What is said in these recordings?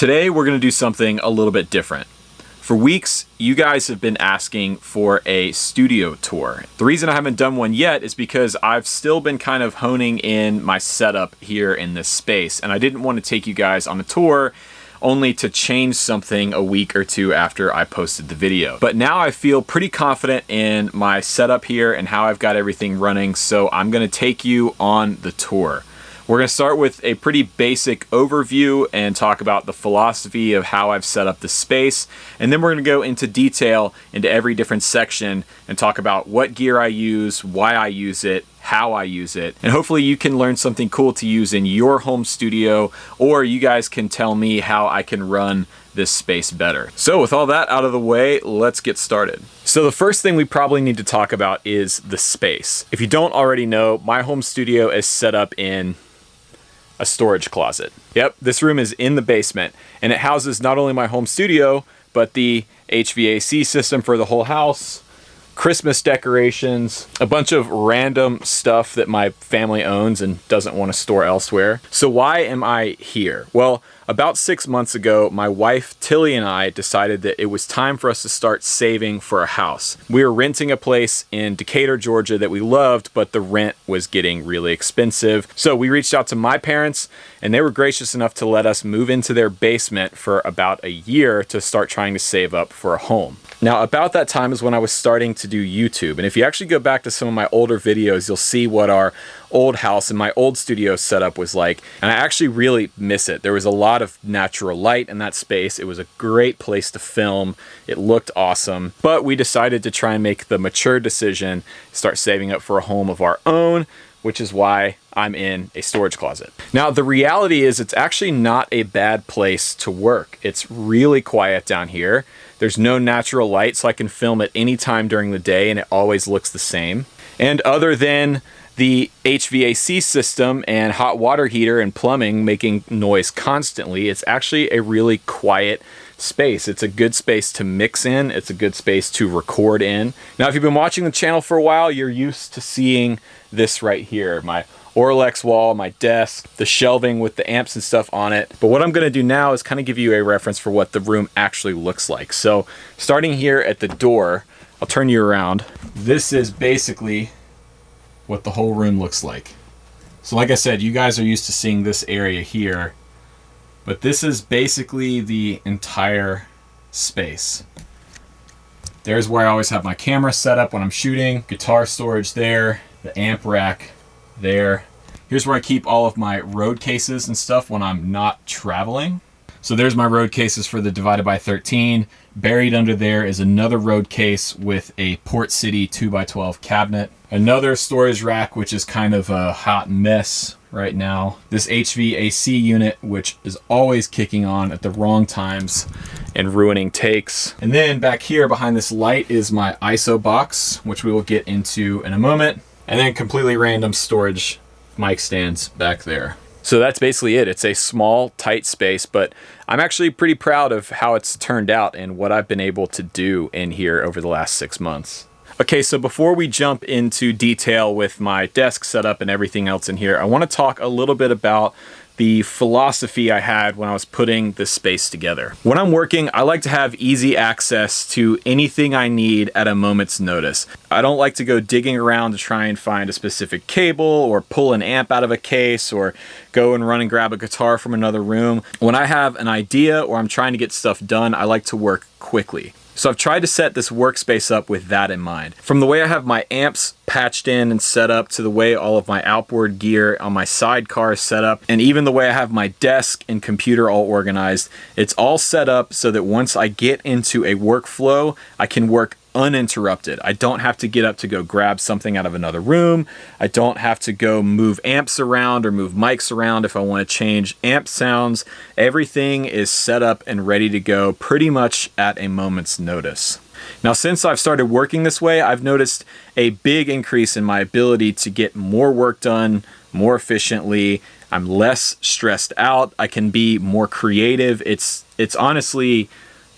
Today we're going to do something a little bit different. For weeks, you guys have been asking for a studio tour. The reason I haven't done one yet is because I've still been kind of honing in my setup here in this space, and I didn't want to take you guys on a tour only to change something a week or two after I posted the video. But now I feel pretty confident in my setup here and how I've got everything running, so I'm going to take you on the tour. We're going to start with a pretty basic overview and talk about the philosophy of how I've set up the space. And then we're going to go into detail into every different section and talk about what gear I use, why I use it, how I use it. And hopefully you can learn something cool to use in your home studio, or you guys can tell me how I can run this space better. So with all that out of the way, let's get started. So the first thing we probably need to talk about is the space. If you don't already know, my home studio is set up in a storage closet. Yep, this room is in the basement, and it houses not only my home studio, but the HVAC system for the whole house, Christmas decorations, a bunch of random stuff that my family owns and doesn't want to store elsewhere. So why am I here? Well, about 6 months ago, my wife Tilly and I decided that it was time for us to start saving for a house. We were renting a place in Decatur, Georgia that we loved, but the rent was getting really expensive. So we reached out to my parents, and they were gracious enough to let us move into their basement for about a year to start trying to save up for a home. Now, about that time is when I was starting to do YouTube. And if you actually go back to some of my older videos, you'll see what our old house and my old studio setup was like. And I actually really miss it. There was a lot of natural light in that space. It was a great place to film. It looked awesome. But we decided to try and make the mature decision, start saving up for a home of our own, which is why I'm in a storage closet. Now, the reality is it's actually not a bad place to work. It's really quiet down here. There's no natural light, so I can film at any time during the day and it always looks the same. And other than the HVAC system and hot water heater and plumbing making noise constantly, it's actually a really quiet space. It's a good space to mix in. It's a good space to record in. Now, if you've been watching the channel for a while, you're used to seeing this right here. My Orlex wall, my desk, the shelving with the amps and stuff on it. But what I'm going to do now is kind of give you a reference for what the room actually looks like. So starting here at the door, I'll turn you around. This is basically what the whole room looks like. So like I said, you guys are used to seeing this area here, but this is basically the entire space. There's where I always have my camera set up when I'm shooting, guitar storage there, the amp rack there. Here's where I keep all of my road cases and stuff when I'm not traveling. So there's my road cases for the Divided by 13. Buried under there is another road case with a Port City 2x12 cabinet. Another storage rack, which is kind of a hot mess right now. This HVAC unit, which is always kicking on at the wrong times and ruining takes. And then back here behind this light is my ISO box, which we will get into in a moment. And then completely random storage mic stands back there. So that's basically it. It's a small, tight space, but I'm actually pretty proud of how it's turned out and what I've been able to do in here over the last 6 months. Okay, so before we jump into detail with my desk setup and everything else in here, I want to talk a little bit about the philosophy I had when I was putting this space together. When I'm working, I like to have easy access to anything I need at a moment's notice. I don't like to go digging around to try and find a specific cable or pull an amp out of a case or go and run and grab a guitar from another room. When I have an idea or I'm trying to get stuff done, I like to work quickly. So I've tried to set this workspace up with that in mind. From the way I have my amps patched in and set up to the way all of my outboard gear on my sidecar is set up, and even the way I have my desk and computer all organized, it's all set up so that once I get into a workflow, I can work uninterrupted. I don't have to get up to go grab something out of another room. I don't have to go move amps around or move mics around if I want to change amp sounds. Everything is set up and ready to go pretty much at a moment's notice. Now, since I've started working this way, I've noticed a big increase in my ability to get more work done more efficiently. I'm less stressed out. I can be more creative. It's honestly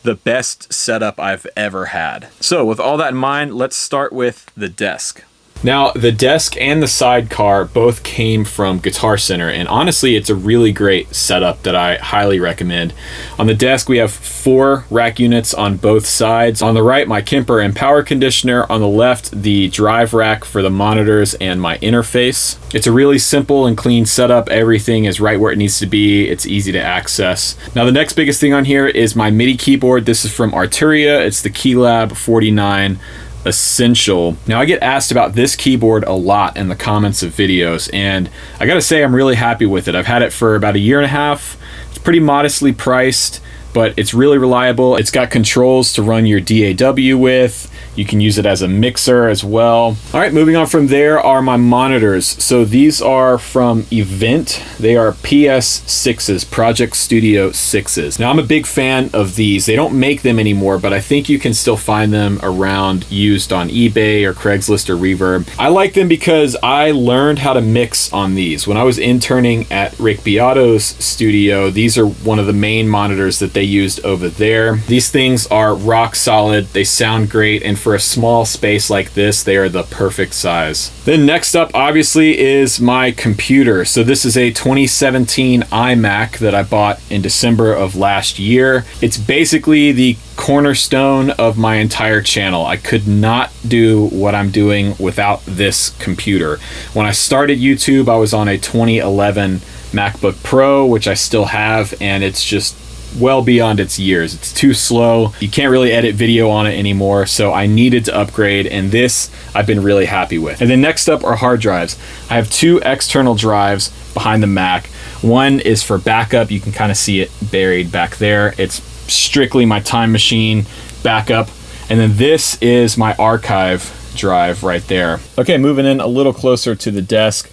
the best setup I've ever had. So with all that in mind, let's start with the desk. Now, the desk and the sidecar both came from Guitar Center, and honestly, it's a really great setup that I highly recommend. On the desk, we have 4 rack units on both sides. On the right, my Kemper and power conditioner. On the left, the drive rack for the monitors and my interface. It's a really simple and clean setup. Everything is right where it needs to be. It's easy to access. Now, the next biggest thing on here is my MIDI keyboard. This is from Arturia. It's the Keylab 49 Essential. Now, I get asked about this keyboard a lot in the comments of videos, and I gotta say I'm really happy with it. I've had it for about a year and a half. It's pretty modestly priced, but it's really reliable. It's got controls to run your DAW with. You can use it as a mixer as well. All right, moving on from there are my monitors. So these are from Event. They are PS6s, Project Studio 6s. Now, I'm a big fan of these. They don't make them anymore, but I think you can still find them around used on eBay or Craigslist or Reverb. I like them because I learned how to mix on these. When I was interning at Rick Beato's studio, these are one of the main monitors that they used over there. These things are rock solid. They sound great, and for a small space like this, they are the perfect size. Then next up, obviously, is my computer. So this is a 2017 iMac that I bought in December of last year. It's basically the cornerstone of my entire channel. I could not do what I'm doing without this computer. When I started YouTube, I was on a 2011 MacBook Pro, which I still have, and it's just well beyond its years. It's too slow. You can't really edit video on it anymore, so I needed to upgrade, and this I've been really happy with. And then next up are hard drives. I have 2 external drives behind the Mac. One is for backup. You can kind of see it buried back there. It's strictly my Time Machine backup. And then this is my archive drive right there. Okay, moving in a little closer to the desk.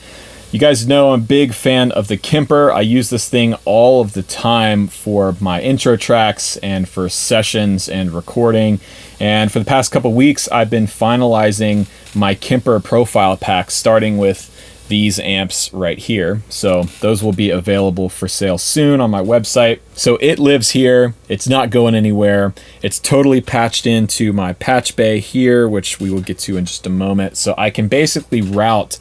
You guys know I'm a big fan of the Kemper. I use this thing all of the time for my intro tracks and for sessions and recording. And for the past couple weeks, I've been finalizing my Kemper profile packs, starting with these amps right here. So those will be available for sale soon on my website. So it lives here. It's not going anywhere. It's totally patched into my patch bay here, which we will get to in just a moment. So I can basically route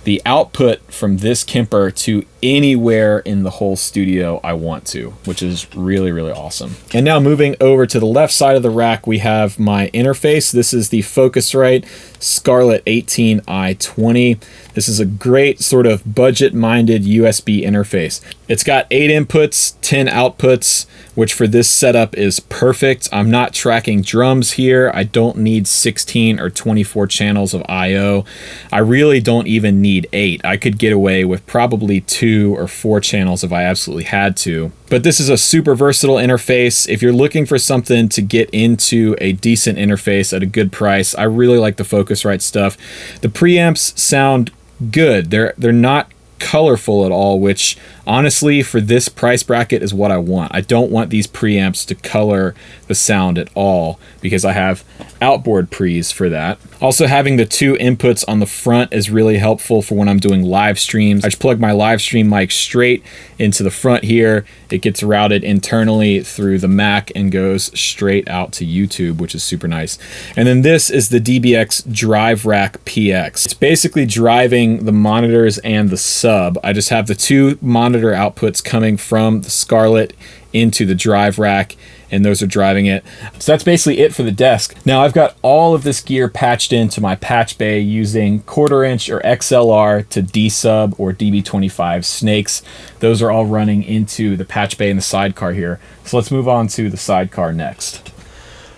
the output from this Kemper to anywhere in the whole studio I want to, which is really, really awesome. And now moving over to the left side of the rack, we have my interface. This is the Focusrite Scarlett 18i20. This is a great sort of budget-minded USB interface. It's got 8 inputs, 10 outputs, which for this setup is perfect. I'm not tracking drums here. I don't need 16 or 24 channels of I/O. I really don't even need 8. I could get away with probably 2 or 4 channels if I absolutely had to. But this is a super versatile interface. If you're looking for something to get into a decent interface at a good price, I really like the Focusrite stuff. The preamps sound good. They're not colorful at all, which honestly for this price bracket is what I want. I don't want these preamps to color the sound at all because I have outboard pre's for that. Also, having the 2 inputs on the front is really helpful for when I'm doing live streams. I just plug my live stream mic straight into the front here. It gets routed internally through the Mac and goes straight out to YouTube, which is super nice. And then this is the DBX Drive Rack PX. It's basically driving the monitors and the sub. I just have the 2 monitor outputs coming from the Scarlett into the drive rack, and those are driving it. So that's basically it for the desk. Now I've got all of this gear patched into my patch bay using 1/4 inch or XLR to D-sub or DB25 snakes. Those are all running into the patch bay and the sidecar here. So let's move on to the sidecar next.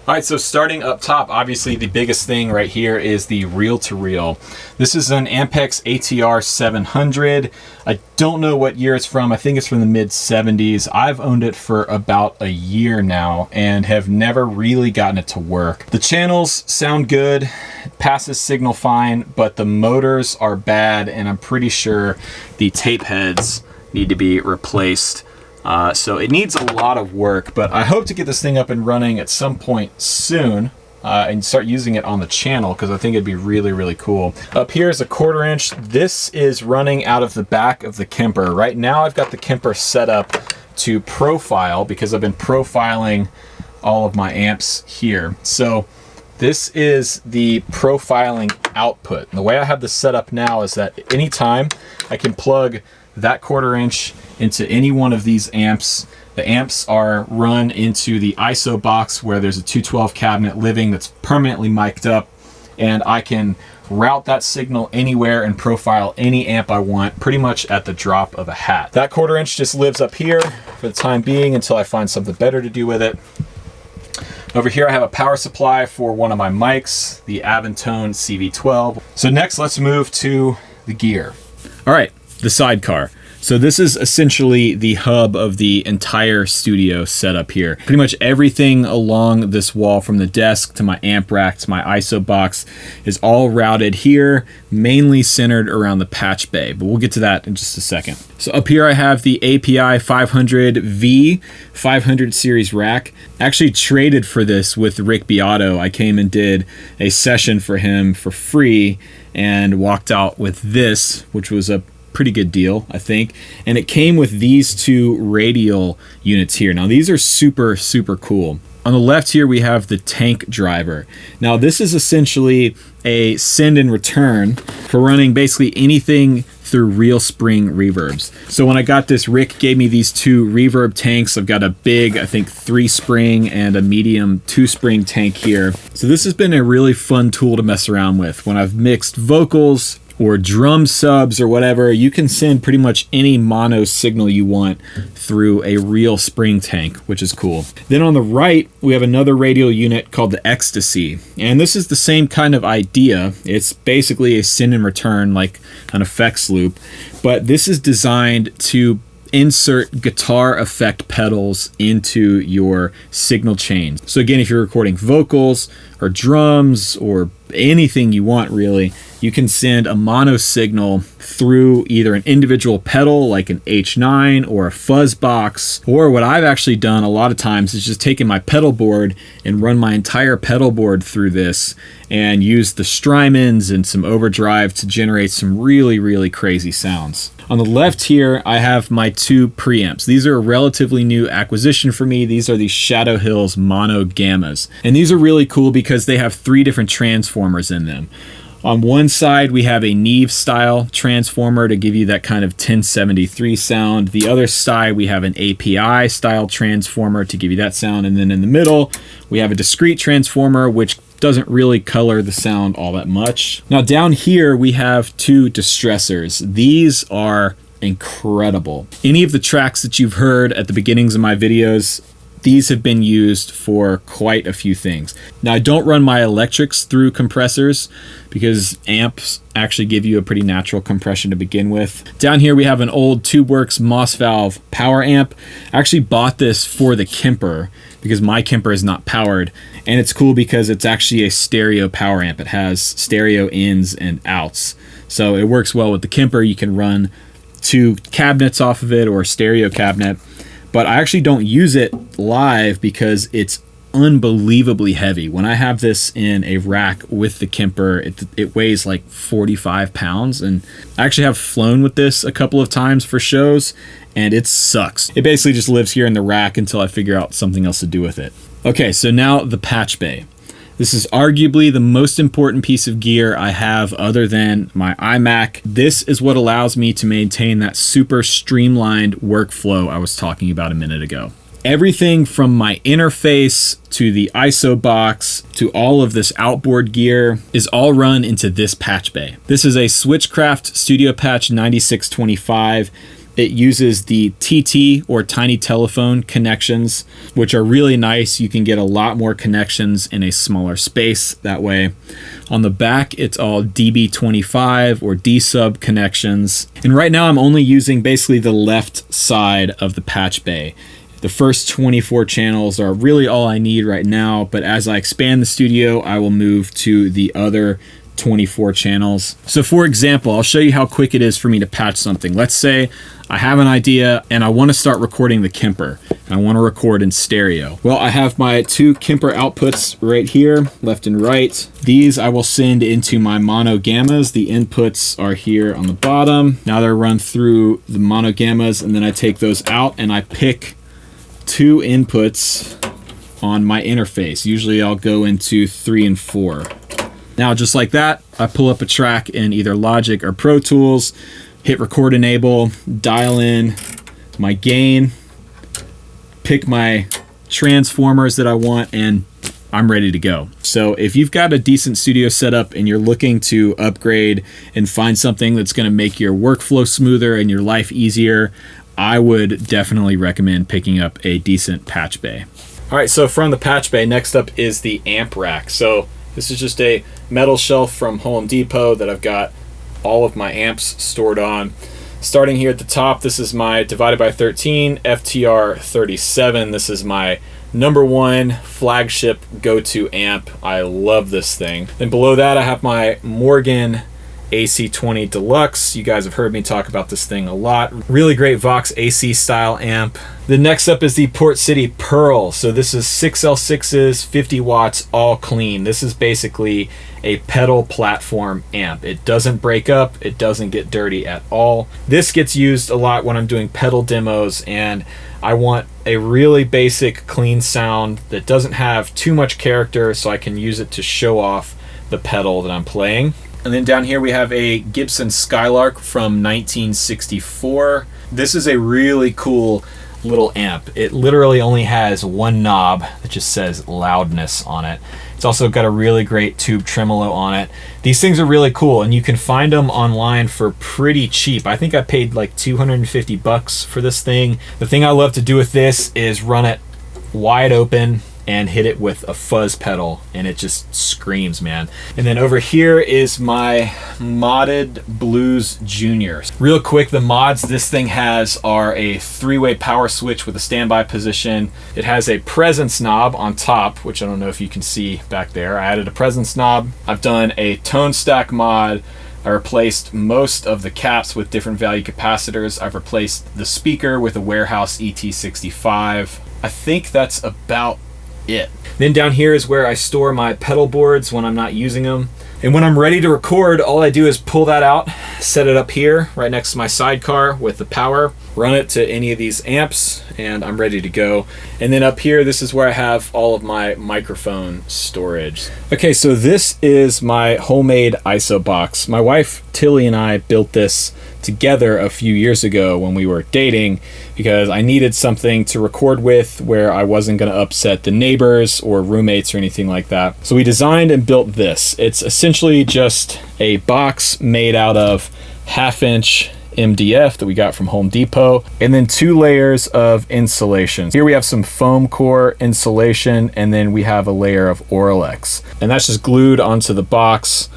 All right, so starting up top, obviously the biggest thing right here is the reel-to-reel. This is an Ampex ATR 700. I don't know what year it's from. I think it's from the mid-70s. I've owned it for about a year now and have never really gotten it to work. The channels sound good, passes signal fine, but the motors are bad, and I'm pretty sure the tape heads need to be replaced. So it needs a lot of work, but I hope to get this thing up and running at some point soon and start using it on the channel because I think it'd be really, really cool. Up here is a 1/4 inch. This is running out of the back of the Kemper. Right now I've got the Kemper set up to profile because I've been profiling all of my amps here. So this is the profiling output. And the way I have this set up now is that anytime I can plug that 1/4 inch into any one of these amps. The amps are run into the ISO box where there's a 212 cabinet living that's permanently mic'd up, and I can route that signal anywhere and profile any amp I want pretty much at the drop of a hat. That 1/4 inch just lives up here for the time being until I find something better to do with it. Over here I have a power supply for one of my mics, the Aventone CV12. So next let's move to the gear. All right, the sidecar. So this is essentially the hub of the entire studio setup here. Pretty much everything along this wall, from the desk to my amp rack to my ISO box, is all routed here, mainly centered around the patch bay, but we'll get to that in just a second. So up here I have the API 500V 500 series rack. Actually traded for this with Rick Beato. I came and did a session for him for free and walked out with this, which was a pretty good deal, I think. And it came with these two radial units here. Now these are super, super cool. On the left here we have the tank driver. Now this is essentially a send and return for running basically anything through real spring reverbs. So when I got this, Rick gave me these two reverb tanks. I've got a big, I think 3 spring and a medium 2 spring tank here. So this has been a really fun tool to mess around with. When I've mixed vocals or drum subs or whatever, you can send pretty much any mono signal you want through a real spring tank, which is cool. Then on the right, we have another radial unit called the Ecstasy. And this is the same kind of idea. It's basically a send and return, like an effects loop, but this is designed to insert guitar effect pedals into your signal chain. So again, if you're recording vocals or drums or anything you want really, you can send a mono signal through either an individual pedal like an H9 or a fuzz box, or what I've actually done a lot of times is just taken my pedal board and run my entire pedal board through this and use the Strymons and some overdrive to generate some really, really crazy sounds. On the left here, I have my 2 preamps. These are a relatively new acquisition for me. These are the Shadow Hills Mono Gammas. And these are really cool because they have 3 different transformers in them. On one side, we have a Neve style transformer to give you that kind of 1073 sound. The other side, we have an API style transformer to give you that sound. And then in the middle, we have a discrete transformer, which doesn't really color the sound all that much. Now down here, we have 2 distressors. These are incredible. Any of the tracks that you've heard at the beginnings of my videos, these have been used for quite a few things. Now I don't run my electrics through compressors because amps actually give you a pretty natural compression to begin with. Down here we have an old TubeWorks Moss Valve power amp. I actually bought this for the Kemper because my Kemper is not powered, and it's cool because it's actually a stereo power amp. It has stereo ins and outs, so it works well with the Kemper. You can run 2 cabinets off of it or a stereo cabinet. But I actually don't use it live because it's unbelievably heavy. When I have this in a rack with the Kemper, it weighs like 45 pounds. And I actually have flown with this a couple of times for shows, and it sucks. It basically just lives here in the rack until I figure out something else to do with it. Okay, so now the patch bay. This is arguably the most important piece of gear I have other than my iMac. This is what allows me to maintain that super streamlined workflow I was talking about a minute ago. Everything from my interface to the ISO box to all of this outboard gear is all run into this patch bay. This is a Switchcraft Studio Patch 9625. It uses the TT or tiny telephone connections, which are really nice. You can get a lot more connections in a smaller space that way. On the back, it's all DB25 or D-sub connections. And right now I'm only using basically the left side of the patch bay. The first 24 channels are really all I need right now, but as I expand the studio, I will move to the other 24 channels. So for example, I'll show you how quick it is for me to patch something. Let's say I have an idea and I want to start recording the Kemper. I want to record in stereo. Well, I have my 2 Kemper outputs right here, left and right. These I will send into my mono gammas. The inputs are here on the bottom. Now they're run through the mono gammas, and then I take those out and I pick 2 inputs on my interface. Usually I'll go into 3 and 4. Now, just like that, I pull up a track in either Logic or Pro Tools, hit record enable, dial in my gain, pick my transformers that I want, and I'm ready to go. So if you've got a decent studio setup and you're looking to upgrade and find something that's going to make your workflow smoother and your life easier, I would definitely recommend picking up a decent patch bay. All right, so from the patch bay, next up is the amp rack. So this is just a metal shelf from Home Depot that I've got all of my amps stored on. Starting here at the top, this is my Divided by 13 FTR 37. This is my #1 flagship go-to amp. I love this thing. Then below that, I have my Morgan AC20 Deluxe. You guys have heard me talk about this thing a lot. Really great Vox AC style amp. The next up is the Port City Pearl. So this is 6L6s, 50 watts, all clean. This is basically a pedal platform amp. It doesn't break up, it doesn't get dirty at all. This gets used a lot when I'm doing pedal demos and I want a really basic clean sound that doesn't have too much character, so I can use it to show off the pedal that I'm playing. And then down here we have a Gibson Skylark from 1964. This is a really cool little amp. It literally only has one knob that just says loudness on it. It's also got a really great tube tremolo on it. These things are really cool, and you can find them online for pretty cheap. I think I paid like 250 bucks for this thing. The thing I love to do with this is run it wide open and hit it with a fuzz pedal, and it just screams, man. And then over here is my modded Blues Junior. Real quick, the mods this thing has are a 3-way power switch with a standby position. It has a presence knob on top, which I don't know if you can see back there. I added a presence knob. I've done a tone stack mod. I replaced most of the caps with different value capacitors. I've replaced the speaker with a Warehouse ET65. I think that's about it. Then down here is where I store my pedal boards when I'm not using them. And when I'm ready to record, all I do is pull that out, set it up here right next to my sidecar with the power, run it to any of these amps, and I'm ready to go. And then up here, this is where I have all of my microphone storage. Okay, so this is my homemade ISO box. My wife Tilly and I built this together a few years ago when we were dating because I needed something to record with where I wasn't going to upset the neighbors or roommates or anything like that. So we designed and built this. It's essentially just a box made out of 1/2" MDF that we got from Home Depot, and then 2 layers of insulation. Here we have some foam core insulation, and then we have a layer of Oralex. And that's just glued onto the box,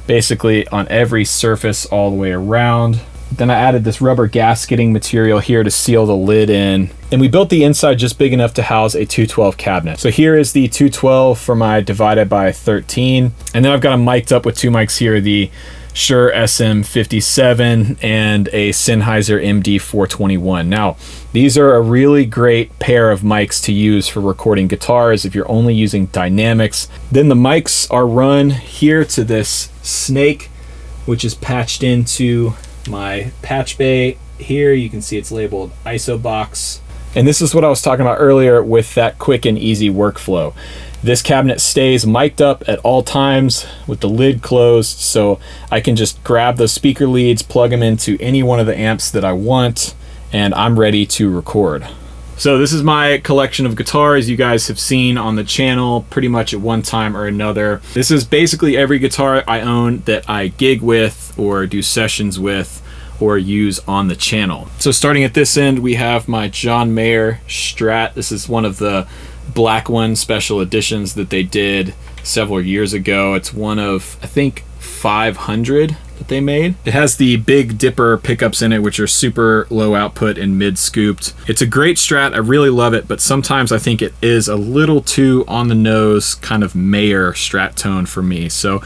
basically on every surface all the way around. Then I added this rubber gasketing material here to seal the lid in. And we built the inside just big enough to house a 212 cabinet. So here is the 212 for my Divided by 13. And then I've got them mic'd up with 2 mics here, the Shure SM57 and a Sennheiser MD421. Now, these are a really great pair of mics to use for recording guitars if you're only using dynamics. Then the mics are run here to this snake, which is patched into my patch bay. Here you can see it's labeled ISO box. And this is what I was talking about earlier with that quick and easy workflow. This cabinet stays mic'd up at all times with the lid closed, so I can just grab those speaker leads, plug them into any one of the amps that I want, and I'm ready to record. So this is my collection of guitars you guys have seen on the channel pretty much at one time or another. This is basically every guitar I own that I gig with or do sessions with or use on the channel. So starting at this end, we have my John Mayer Strat. This is one of the black one special editions that they did several years ago. It's one of, I think, 500 that they made. It has the Big Dipper pickups in it, which are super low output and mid scooped. It's a great Strat. I really love it, but sometimes I think it is a little too on the nose kind of Mayer Strat tone for me. So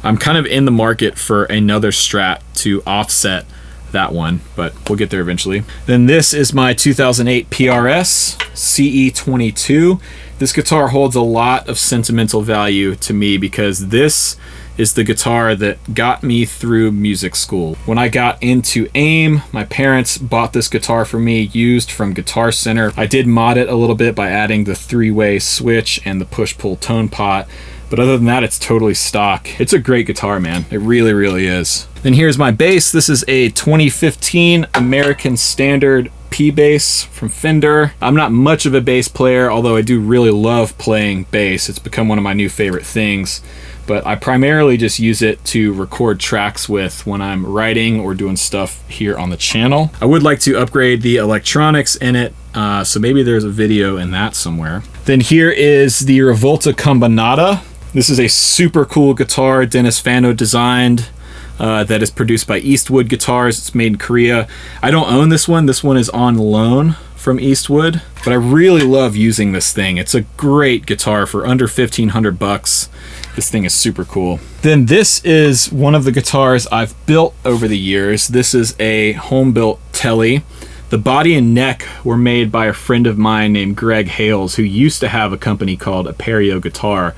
I'm kind of in the market for another Strat to offset that one, but we'll get there eventually. Then this is my 2008 PRS CE22. This guitar holds a lot of sentimental value to me because this is the guitar that got me through music school. When I got into AIM, my parents bought this guitar for me used from Guitar Center. I did mod it a little bit by adding the 3-way switch and the push-pull tone pot, But other than that, it's totally stock. It's a great guitar, man. It really, really is. Then here's my bass. This is a 2015 American Standard P bass from Fender. I'm not much of a bass player, although I do really love playing bass. It's become one of my new favorite things. But I primarily just use it to record tracks with when I'm writing or doing stuff here on the channel. I would like to upgrade the electronics in it, so maybe there's a video in that somewhere. Then here is the Revolta Combinata. This is a super cool guitar Dennis Fano designed. That is produced by Eastwood Guitars. It's made in Korea. I don't own this one. This one is on loan from Eastwood, but I really love using this thing. It's a great guitar for under 1,500 bucks. This thing is super cool. Then this is one of the guitars I've built over the years. This is a home-built Tele. The body and neck were made by a friend of mine named Greg Hales, who used to have a company called Aperio Guitar.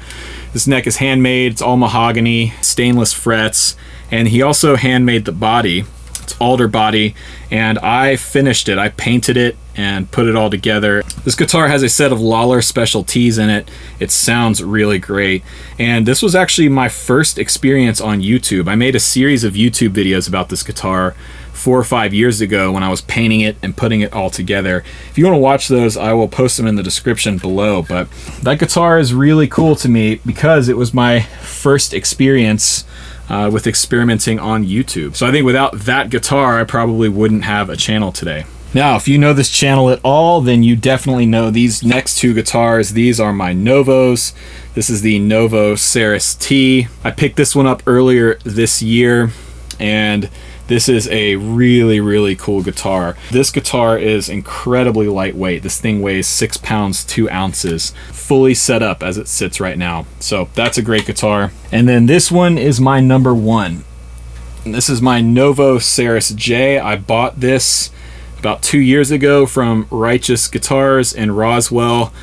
This neck is handmade. It's all mahogany, stainless frets, and he also handmade the body. It's alder body, and I finished it. I painted it and put it all together. This guitar has a set of Lawler Special Ts in it. It sounds really great, and this was actually my first experience on YouTube. I made a series of YouTube videos about this guitar 4 or 5 years ago when I was painting it and putting it all together. If you want to watch those, I will post them in the description below. But that guitar is really cool to me because it was my first experience with experimenting on YouTube. So I think without that guitar, I probably wouldn't have a channel today. Now, if you know this channel at all, then you definitely know these next two guitars. These are my Novos. This is the Novo Ceres T. I picked this one up earlier this year, and this is a really, really cool guitar. This guitar is incredibly lightweight. This thing weighs 6 pounds, 2 ounces, fully set up as it sits right now. So that's a great guitar. And then this one is my number one. And this is my Novo Ceres J. I bought this about 2 years ago from Righteous Guitars in Roswell.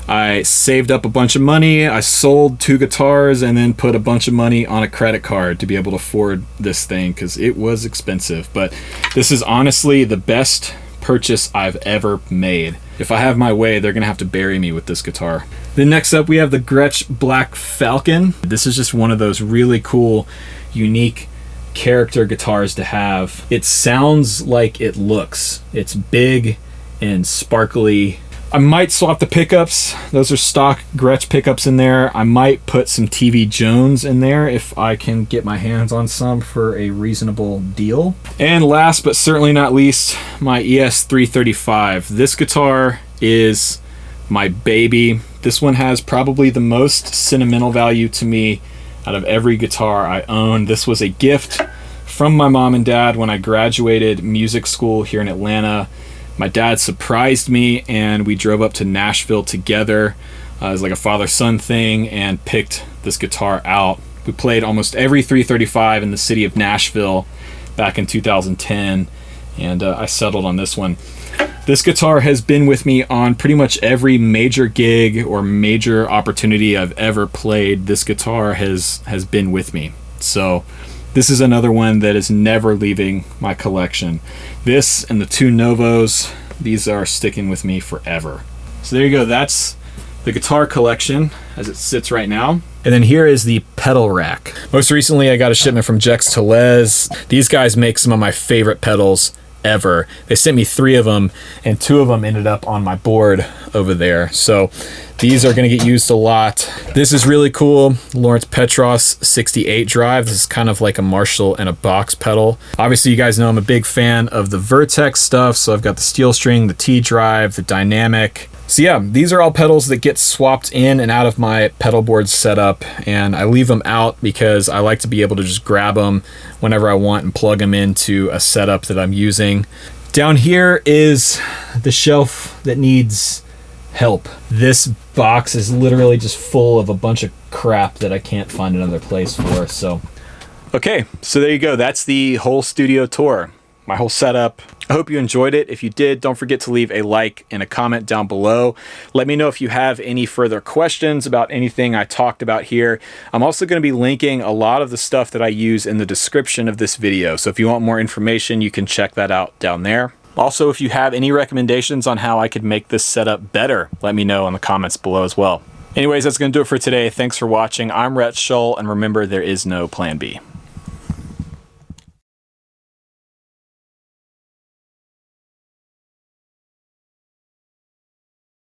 I saved up a bunch of money, I sold 2 guitars, and then put a bunch of money on a credit card to be able to afford this thing because it was expensive. But this is honestly the best purchase I've ever made. If I have my way, they're gonna have to bury me with this guitar. Then next up we have the Gretsch Black Falcon. This is just one of those really cool, unique character guitars to have. It sounds like it looks. It's big and sparkly. I might swap the pickups. Those are stock Gretsch pickups in there. I might put some TV Jones in there if I can get my hands on some for a reasonable deal. And last but certainly not least, my ES335. This guitar is my baby. This one has probably the most sentimental value to me out of every guitar I own. This was a gift from my mom and dad when I graduated music school here in Atlanta. My dad surprised me and we drove up to Nashville together. It was like a father-son thing, and picked this guitar out. We played almost every 335 in the city of Nashville back in 2010, and I settled on this one. This guitar has been with me on pretty much every major gig or major opportunity I've ever played. This guitar has been with me. So this is another one that is never leaving my collection. This and the 2 Novos, these are sticking with me forever. So there you go, that's the guitar collection as it sits right now. And then here is the pedal rack. Most recently I got a shipment from Jex Tellez. These guys make some of my favorite pedals ever. They sent me 3 of them, and 2 of them ended up on my board over there. So these are going to get used a lot. This is really cool. Lawrence Petros 68 drive. This is kind of like a Marshall and a box pedal. Obviously you guys know I'm a big fan of the Vertex stuff, so I've got the steel string, the T drive, the dynamic. So yeah, these are all pedals that get swapped in and out of my pedal board setup, and I leave them out because I like to be able to just grab them whenever I want and plug them into a setup that I'm using. Down here is the shelf that needs help. This box is literally just full of a bunch of crap that I can't find another place for. So okay, so there you go. That's the whole studio tour, my whole setup. I hope you enjoyed it. If you did, don't forget to leave a like and a comment down below. Let me know if you have any further questions about anything I talked about here. I'm also going to be linking a lot of the stuff that I use in the description of this video. So if you want more information, you can check that out down there. Also, if you have any recommendations on how I could make this setup better, let me know in the comments below as well. Anyways, that's going to do it for today. Thanks for watching. I'm Rhett Shull, and remember, there is no plan B.